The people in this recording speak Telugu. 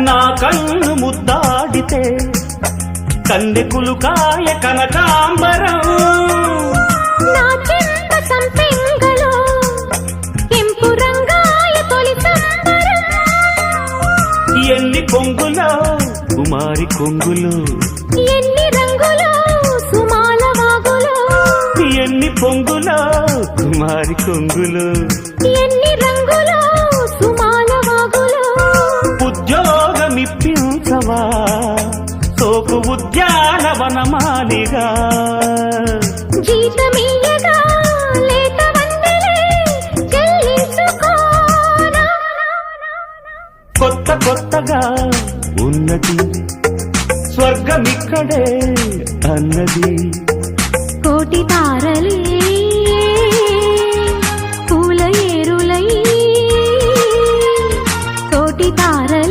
నా కన్ను ముద్దాడితే కన్నెకులు కాయ కనకాంబరం నా చెంప సంపెంగలో కెంపు రంగాయ తొలి సంబరం ఎన్ని కొంగులో కుమారి కొంగులు ఎన్ని రంగులో సుమాల వాగులో ఎన్ని పొంగులో కుమారి కొంగులు ఎన్ని రంగులో సుమాల వాగులో ఉద్యోగమిప్పించవా సోకు ఉద్యానవనమాలిగా జీతమీయగా లేత వందలే చెల్లించుకోనా కొత్త కొత్తగా ఉన్నది స్వర్గమిక్కడే అన్నది కోటి తారలే